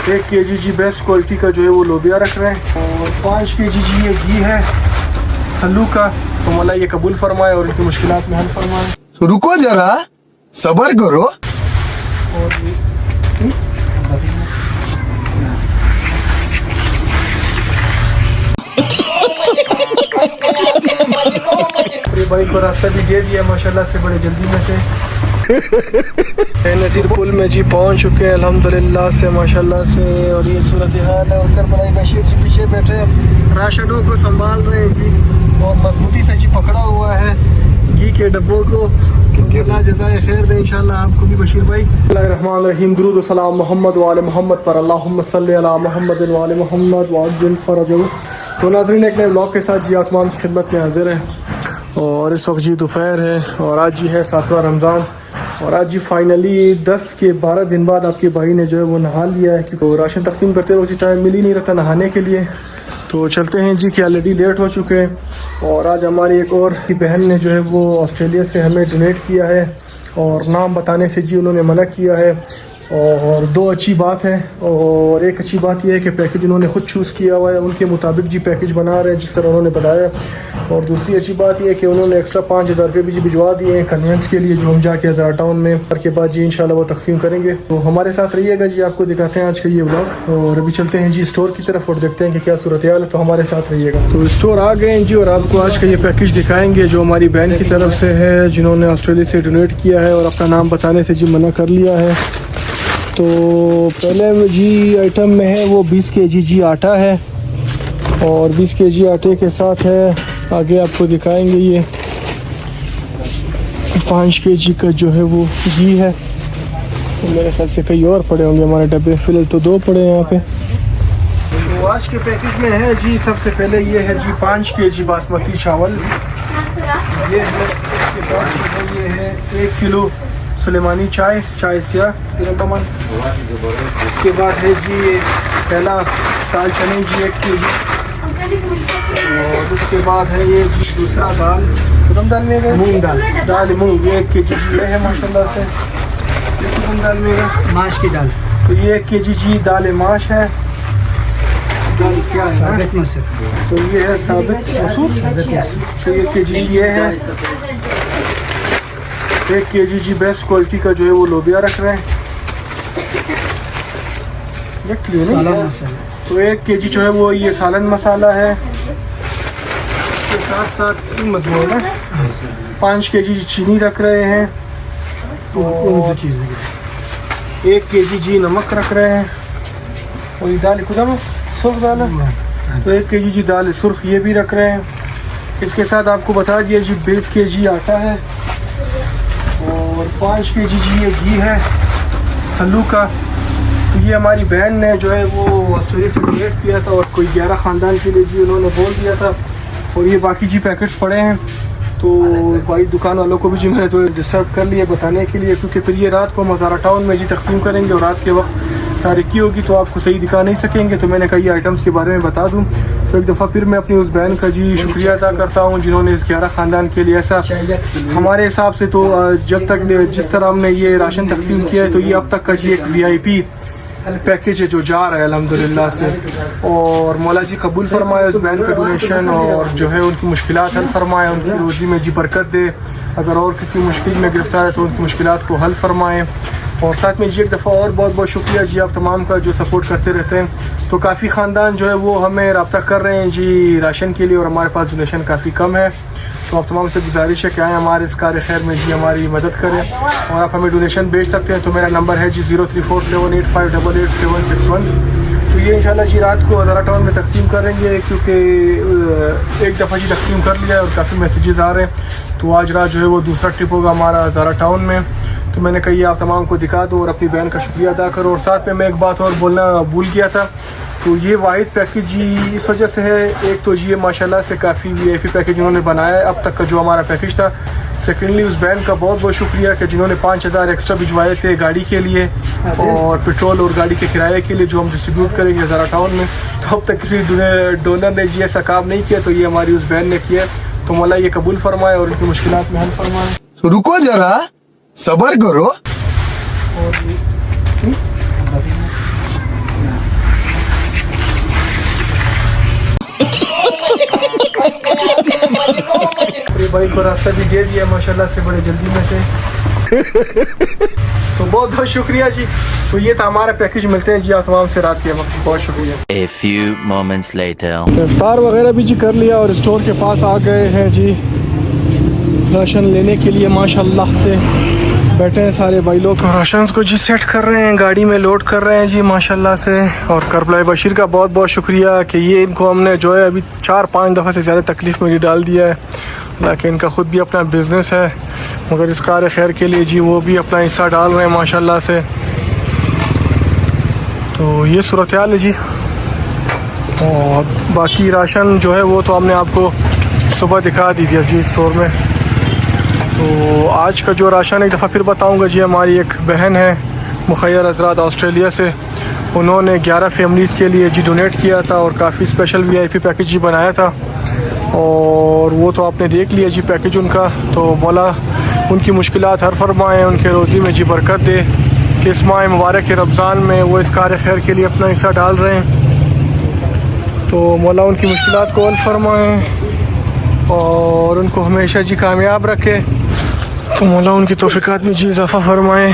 1 kg जी best quality का जो है वो लोबिया रख रहे हैं और 5 kg जी ये घी है आलू का। तो मौला ये कबूल फरमाए और इनकी मुश्किलात में हल फरमाए। तो रुको जरा सबर करो। और ये भाई को रास्ता भी दे दिया माशाल्लाह से बड़े जल्दी में से। नज़ीर पुल में जी पहुंच चुके हैं अल्हम्दुलिल्लाह से माशाल्लाह से। और ये सूरत हाल है। उधर बड़ाई बशीर जी पीछे बैठे राशनों को संभाल रहे हैं जी और मजबूती से जी पकड़ा हुआ है घी के डब्बों को। क्योंकि अल्लाह जज़ाए खैर दे इंशाल्लाह आपको भी बशीर भाई। बिस्मिल्लाहिर्रहमानिर्रहीम दुरूद व सलाम मोहम्मद व आले मोहम्मद पर अल्लाहुम्मा सल्लि अला मोहम्मद व आले मोहम्मद व अज्जिल फरजहू। तो नाज़रीन एक नए ब्लॉग के साथ जी आप तमाम की खिदमत में हाजिर है। और इस वक्त जी दोपहर है और आज जी है 7वां रमज़ान। और आज जी फाइनली 10 के 12 दिन बाद आपके भाई ने जो है वो नहा लिया है क्योंकि राशन तकसीम करते वक्त टाइम मिल ही नहीं रहता नहाने के लिए। तो चलते हैं जी कि ऑलरेडी लेट हो चुके हैं। और आज हमारी एक और बहन ने जो है वो ऑस्ट्रेलिया से हमें डोनेट किया है और नाम बताने से जी उन्होंने मना किया है। और 2 अच्छी बात है और एक अच्छी बात यह है कि पैकेज उन्होंने ख़ुद चूज़ किया हुआ है, उनके मुताबिक जी पैकेज बना रहे हैं जिस तरह उन्होंने बताया। और दूसरी अच्छी बात यह है कि उन्होंने एक्स्ट्रा 5,000 रुपये भी जी भिजवा दिए हैं कन्वेंस के लिए जो हम जाके हज़ार टाउन में के बाद जी इंशाल्लाह वो तकसीम करेंगे। तो हमारे साथ रहिएगा जी, आपको दिखाते हैं आज का ये व्लॉग। और अभी चलते हैं जी स्टोर की तरफ और देखते हैं कि क्या सूरत हाल है। तो हमारे साथ रहिएगा। तो स्टोर आ गए हैं जी और आपको आज का ये पैकेज दिखाएंगे जो हमारी बहन की तरफ से है जिन्होंने ऑस्ट्रेलिया से डोनेट किया है और अपना नाम बताने से जी मना कर लिया है। तो पहले जी आइटम में है वो 20 kg जी आटा है और 20 kg आटे के साथ है आगे आपको दिखाएंगे ये 5 kg का जो है वो घी है। तो मेरे ख्याल से कई और पड़े होंगे हमारे डब्बे, फिलहाल तो 2 पड़े हैं यहाँ पे। तो आज के पैकेज में है जी सबसे पहले ये है जी 5 kg बासमती चावल, ये है इसके बाद ये है 1 किलो सुलेमानी चाय सिया तिरंगमन। उसके बाद है जी ये पहला दाल चने जी 1 kg। और उसके बाद है ये जी दूसरा दाल दाल में मूंग दाल मूंग 1 kg जी ये है माशाल्लाह से। दाल में माश की दाल तो ये 1 kg जी दाल माश है। दाल क्या है तो ये है साबित मसूर तो 1 kg ये है। 1 kg जी बेस्ट क्वालिटी का जो है वो लोबिया रख रहे हैं। तो 1 kg जो है वो ये सालन मसाला है। इसके साथ साथ मजबूत है 5 kg जी चीनी रख रहे हैं और 1 kg जी नमक रख रहे हैं। और ये दाल खुदा सुर्ख दाल है तो 1 kg जी दाल सुर्ख ये भी रख रहे हैं। इसके साथ आपको बता दिया जी 20 kg आटा है और 5 kg जी ये घी है आलू का। तो ये हमारी बहन ने जो है वो ऑस्ट्रेलिया से डोनेट किया था और कोई 11 ख़ानदान के लिए जी उन्होंने बोल दिया था। और ये बाकी जी पैकेट्स पड़े हैं तो भाई दुकान वालों को भी जी मैंने थोड़ा डिस्टर्ब कर लिया बताने के लिए क्योंकि फिर ये रात को मज़ारा टाउन में जी तकसीम करेंगे और रात के वक्त तारीकी होगी तो आपको सही दिखा नहीं सकेंगे। तो मैंने कहा ये आइटम्स के बारे में बता दूं। तो एक दफ़ा फिर मैं अपनी उस बहन का जी शुक्रिया अदा करता हूं जिन्होंने इस 11 ख़ानदान के लिए ऐसा हमारे हिसाब से तो जब तक जिस तरह हमने ये राशन तकसीम किया है तो ये अब तक का जी एक VIP पैकेज है जो जा रहा है अल्हम्दुलिल्लाह से। और मौला जी कबूल फरमाए उस बहन का डोनेशन और जो है उनकी मुश्किलात हल फरमाए, उनकी रोज़ी में जी बरकत दे। अगर और किसी मुश्किल में गिरफ्तार है तो उनकी मुश्किलात को हल फरमाएँ। और साथ में जी एक दफ़ा और बहुत बहुत शुक्रिया जी आप तमाम का जो सपोर्ट करते रहते हैं। तो काफ़ी ख़ानदान जो है वो हमें रब्ता कर रहे हैं जी राशन के लिए और हमारे पास डोनेशन काफ़ी कम है। तो आप तमाम से गुजारिश है कि आएँ हमारे इस कार्य खैर में जी हमारी मदद करें और आप हमें डोनेशन भेज सकते हैं। तो मेरा नंबर है जी 034785887161। तो ये इंशाल्लाह जी रात को हज़ारा टाउन में तकसीम करेंगे क्योंकि एक दफ़ा जी तकसीम कर लिया है और काफ़ी मैसेजेस आ रहे हैं। तो आज रात जो है वो दूसरा ट्रिप होगा हमारा हज़ारा टाउन में। तो मैंने कही आप तमाम को दिखा दो और अपनी बहन का शुक्रिया अदा करो। और साथ में मैं एक बात और बोलना भूल गया था। तो ये वाहिद पैकेज जी इस वजह से है, एक तो जी ये माशाल्लाह से काफ़ी VIP पैकेज उन्होंने बनाया है अब तक का जो हमारा पैकेज था। सेकेंडली उस बहन का बहुत बहुत शुक्रिया कि जिन्होंने 5,000 एक्स्ट्रा भिजवाए थे गाड़ी के लिए और पेट्रोल और गाड़ी के किराए के लिए जो हम डिस्ट्रीब्यूट करेंगे हज़ारा टाउन में। तो अब तक किसी डोनर ने जी ऐसा काम नहीं किया तो ये हमारी उस बहन ने किया। तो मौला ये कबूल फरमाए और उनकी मुश्किलात में हल फरमाए। तो रुको जरा सबर करो। और ये भाई को रास्ता भी दे दिया माशाल्लाह से बड़े जल्दी में से। तो बहुत बहुत शुक्रिया जी। तो ये था हमारा पैकेज, मिलते हैं जी आप तमाम से रात के वक्त। बहुत शुक्रिया। A few moments later. इफ्तार वगैरह भी जी कर लिया और स्टोर के पास आ गए हैं जी राशन लेने के लिए। माशाल्लाह से बैठे हैं सारे भाई लोग, राशन को जी सेट कर रहे हैं, गाड़ी में लोड कर रहे हैं जी माशाल्लाह से। और करबला बशीर का बहुत बहुत शुक्रिया कि ये इनको हमने जो है अभी 4-5 दफ़ा से ज़्यादा तकलीफ़ में डाल दिया है, लेकिन इनका ख़ुद भी अपना बिज़नेस है, मगर इस कार खैर के लिए जी वो भी अपना हिस्सा डाल रहे हैं माशाल्लाह से। तो ये सूरत हाल है जी। और बाकी राशन जो है वो तो हमने आपको सुबह दिखा दी थी जी स्टोर में। तो आज का जो राशन एक दफ़ा फिर बताऊंगा जी। हमारी एक बहन है मुखैर हज़रात ऑस्ट्रेलिया से, उन्होंने 11 फैमिलीज़ के लिए जी डोनेट किया था और काफ़ी स्पेशल VIP पैकेज जी बनाया था, और वो तो आपने देख लिया जी पैकेज उनका। तो मौला उनकी मुश्किलात हर फरमाएँ, उनके रोज़ी में जी बरकत दे कि इस माह मुबारक के रमज़ान में वो इस कार खैर के लिए अपना हिस्सा डाल रहे हैं। तो मौला उनकी मुश्किलात को हल फरमाएँ और उनको हमेशा जी कामयाब रखे। तो मौला उनकी तौफीकात में जी इजाफ़ा फरमाएँ,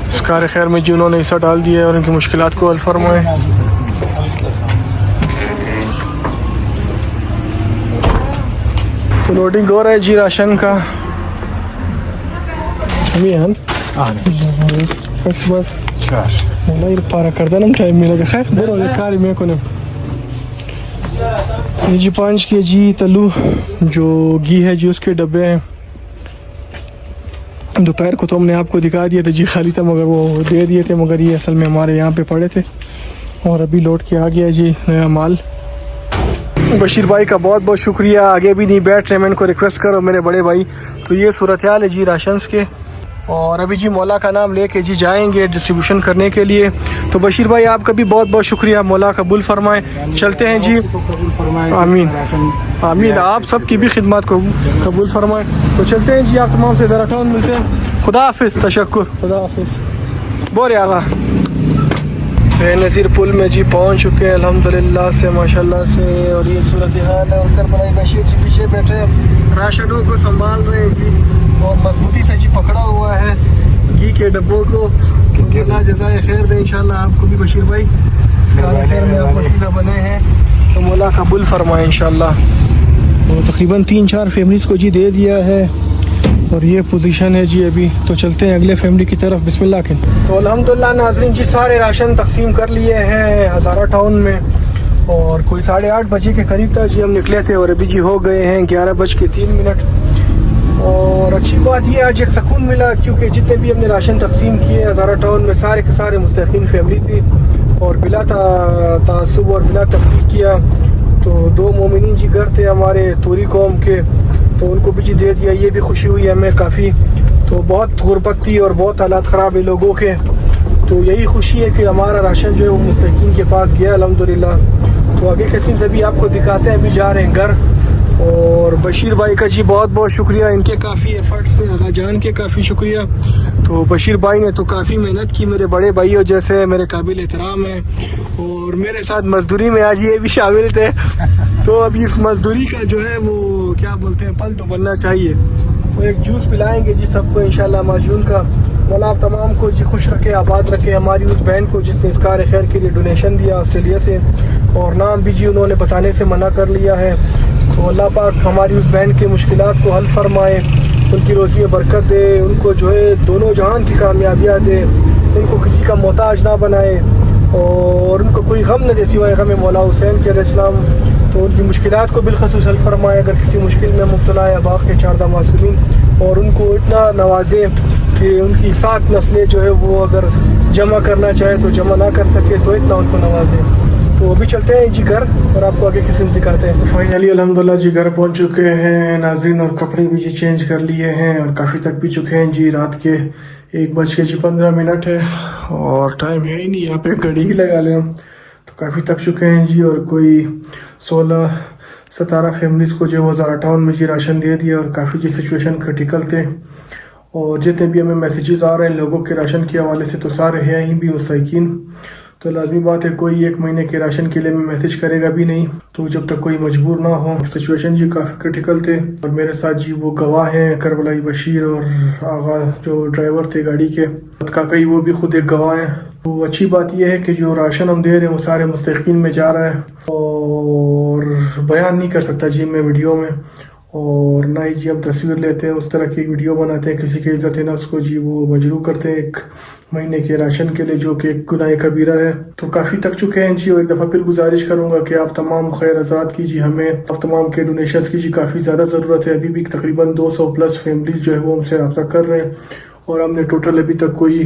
इस कार खैर में जी उन्होंने हिस्सा डाल दिया है और उनकी मुश्किलात को हल फरमाएँ। तो लोडिंग हो रहा है जी राशन का। पारा कर देना टाइम मिला खैर कार में को ये जी 5 kg तलू जो घी है जी उसके डब्बे हैं। दोपहर को तो हमने आपको दिखा दिया था जी, खाली था मगर वो दे दिए थे, मगर ये असल में हमारे यहाँ पे पड़े थे और अभी लोड के आ गया जी नया माल। बशीर भाई का बहुत बहुत शुक्रिया। आगे भी नहीं बैठ रहे, मैं इनको रिक्वेस्ट करो मेरे बड़े भाई। तो ये सूरत हाल है जी राशंस के, और अभी जी मौला का नाम लेके जी जाएंगे डिस्ट्रीब्यूशन करने के लिए। तो बशीर भाई आपका भी बहुत बहुत शुक्रिया, मौला कबूल फरमाएं। चलते हैं जी, आमीन आमीन। आप सब की भी खिदमत को कबूल फरमाएं। तो चलते हैं जी, आप तमाम से ज़रा टाउन मिलते हैं। खुदा हाफिज़, तशक्कुर, खुदा हाफिज़। बोरे आगा नज़ीर पुल में जी पहुंच चुके हैं अल्हम्दुलिल्लाह से माशाल्लाह से। और ये सूरत हाल है। उनकर बड़ाई बशीर जी पीछे बैठे राशनों को संभाल रहे हैं जी, और मजबूती से जी पकड़ा हुआ है घी के डब्बों को। क्योंकि अल्लाह जज़ाए खैर दे इंशाल्लाह आपको भी बशीर भाई, इस कार खैर में आप वसीला बने हैं तो मौला कबूल फरमाए इंशाल्लाह। तो तकरीबन 3-4 फैमिलीज़ को जी दे दिया है और ये पोजीशन है जी अभी। तो चलते हैं अगले फैमिली की तरफ, बिस्मिल्लाह के। तो अल्हम्दुलिल्लाह नाज़रीन जी सारे राशन तकसीम कर लिए हैं हज़ारा टाउन में, और कोई 8:30 बजे के करीब था जी हम निकले थे, और अभी जी हो गए हैं 11:03। और अच्छी बात ये आज एक सुकून मिला, क्योंकि जितने भी हमने राशन तकसीम किए हज़ारा टाउन में सारे के सारे मुस्तहिक़ीन फैमिली थी, और बिला तासुब और बिला तफरीक किया। तो 2 मोमिनीन जी घर थे हमारे तूरी कौम के, तो उनको भी जी दे दिया। ये भी खुशी हुई हमें काफ़ी। तो बहुत गुरबत थी और बहुत हालात ख़राब है लोगों के, तो यही खुशी है कि हमारा राशन जो है वो मुस्तहिक़ीन के पास गया अल्हम्दुलिल्लाह। तो आगे के सीन से भी आपको दिखाते हैं, अभी जा रहे हैं घर। और बशीर भाई का जी बहुत बहुत शुक्रिया, इनके काफ़ी एफर्ट्स थे, आगा जान के काफ़ी शुक्रिया। तो बशीर भाई ने तो काफ़ी मेहनत की, मेरे बड़े भाइयों जैसे मेरे काबिल एहतराम है, और मेरे साथ मजदूरी में आज ये भी शामिल थे। तो अभी इस मजदूरी का जो है वो क्या बोलते हैं पल तो बनना चाहिए। तो एक जूस पिलाएंगे जी सबको इंशाल्लाह माजून का। मौला आप तमाम को जी खुश रखे, आबाद रखे। हमारी उस बहन को जिसने इस कार खैर के लिए डोनेशन दिया ऑस्ट्रेलिया से, और नाम भी जी उन्होंने बताने से मना कर लिया है। तो अल्लाह पाक हमारी उस बहन की मुश्किलात को हल फरमाए, उनकी रोज़ी में बरकत दे, उनको जो है दोनों जहान की कामयाबियाँ दे, उनको किसी का मोहताज ना बनाए, और उनको कोई गम न दे सिवाय गम मौला हुसैन के अलैहिस्सलाम। तो उनकी मुश्किलात को बिलखसूस हल फरमाए, अगर किसी मुश्किल में मुब्तला है बाक़ के 14 मासूमीन, और उनको इतना नवाजे कि उनकी 7 नस्लें जो है वो अगर जमा करना चाहे तो जमा ना कर सके, तो इतना उनको नवाजे। तो अभी चलते हैं जी घर, और आपको आगे किसी से दिखाते हैं। फाइनली अल्हम्दुलिल्लाह जी घर पहुंच चुके हैं नाज़रीन, और कपड़े भी जी चेंज कर लिए हैं, और काफ़ी तक भी चुके हैं जी। रात के 1:15 है, और टाइम है ही नहीं, यहाँ पे घड़ी ही लगा लें हम। तो काफ़ी तक चुके हैं जी, और कोई 16-17 फैमिलीज़ को जो वो ज़ारा टाउन में जी राशन दे दिया, और काफ़ी जी सिचुएशन क्रिटिकल थे। और जितने भी हमें मैसेजेस आ रहे हैं लोगों के राशन के हवाले से, तो सारे हैं ही भी मुस्तहिक़ीन। तो लाजमी बात है कोई 1 महीने के राशन के लिए मैं मैसेज करेगा भी नहीं, तो जब तक कोई मजबूर ना हो। सिचुएशन जी काफ़ी क्रिटिकल थे और मेरे साथ जी वो गवाह हैं करबलाई बशीर और आगा जो ड्राइवर थे गाड़ी के, काकई वो भी खुद एक गवाह हैं। तो अच्छी बात यह है कि जो राशन हम दे रहे हैं वो सारे मुस्तहिकीन में जा रहा है और बयान नहीं कर सकता जी मैं वीडियो में, और ना ही जी हम तस्वीर लेते हैं उस तरह की वीडियो बनाते हैं, किसी की इज्जत है ना उसको जी वो मजरू करते हैं 1 महीने के राशन के लिए, जो कि एक गुनाह कबीरा है। तो काफ़ी थक चुके हैं जी, और एक दफ़ा फिर गुजारिश करूँगा कि आप तमाम खैर आज़ाद कीजिए, हमें आप तमाम के डोनेशंस की जी काफ़ी ज़्यादा ज़रूरत है। अभी भी तकरीबन 200+ फैमिलीज जो है वो हमसे रब्ता कर रहे हैं और हमने टोटल अभी तक कोई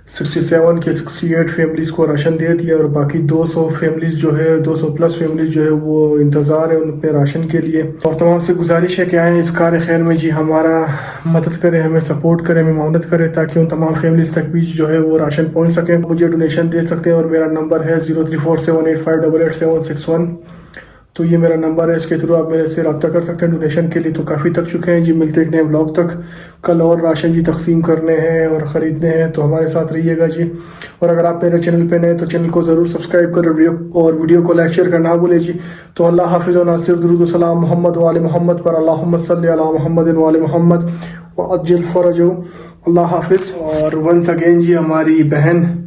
67 के 68 फैमिलीज़ को राशन दे दिया और बाकी 200 फैमिलीज़ जो है 200+ फैमिलीज़ जो है वो इंतज़ार है उनके राशन के लिए। और तमाम से गुजारिश है कि आए इस कार खैर में जी हमारा मदद करें, हमें सपोर्ट करें, हमें माउनत करें ताकि उन तमाम फैमिलीज़ तक भी जो है वो राशन पहुँच सके। मुझे डोनेशन दे सकते हैं और मेरा नंबर है 034785888761। तो ये मेरा नंबर है, इसके थ्रू आप मेरे से रब्ता कर सकते हैं डोनेशन के लिए। तो काफ़ी थक चुके हैं जी, मिलते एक नए ब्लॉग तक। कल और राशन जी तकसीम करने हैं और ख़रीदने हैं, तो हमारे साथ रहिएगा जी। और अगर आप मेरे चैनल पे नए तो चैनल को ज़रूर सब्सक्राइब करें और वीडियो को लाइक शेयर करना ना भूलें जी। तो अल्लाह हाफ़िज़ व नासिर, दुरूद व सलाम मोहम्मद व आले मोहम्मद पर, अल्लाहुम्मा सल्लि अला मोहम्मद व आले मोहम्मद व अज्जिल फ़रजहु। अल्लाह हाफ़िज़। और वंस अगेन जी हमारी बहन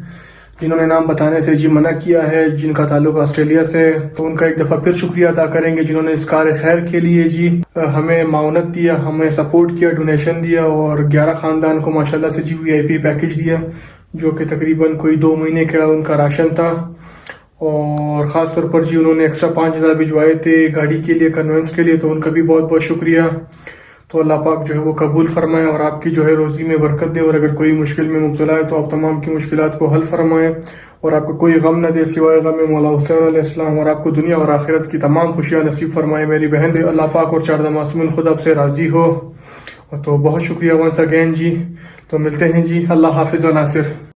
जिन्होंने नाम बताने से जी मना किया है, जिनका ताल्लुक ऑस्ट्रेलिया से, तो उनका एक दफ़ा फिर शुक्रिया अदा करेंगे जिन्होंने इस कार खैर के लिए जी हमें माउनत दिया, हमें सपोर्ट किया, डोनेशन दिया और 11 ख़ानदान को माशाल्लाह से जी VIP पैकेज दिया, जो कि तकरीबन कोई 2 महीने का उनका राशन था। और ख़ास तौर पर जी उन्होंने एक्स्ट्रा 5000 भिजवाए थे गाड़ी के लिए, कन्वेंस के लिए, तो उनका भी बहुत बहुत शुक्रिया। तो अल्लाह पाक जो है वो कबूल फरमाए और आपकी जो है रोज़ी में बरकत दे, और अगर कोई मुश्किल में मुब्तला है तो आप तमाम की मुश्किलात को हल फरमाएँ और आपको कोई गम न दे सिवाय गम मौला हुसैन अलैहिस्सलाम, और आपको दुनिया और आखिरत की तमाम खुशियाँ नसीब फरमाए मेरी बहन। अल्लाह पाक और 14 मासूमिन खुद आपसे राज़ी हो। तो बहुत शुक्रिया वंस अगेन जी। तो मिलते हैं जी, अल्लाह हाफ़िज़ व नासिर।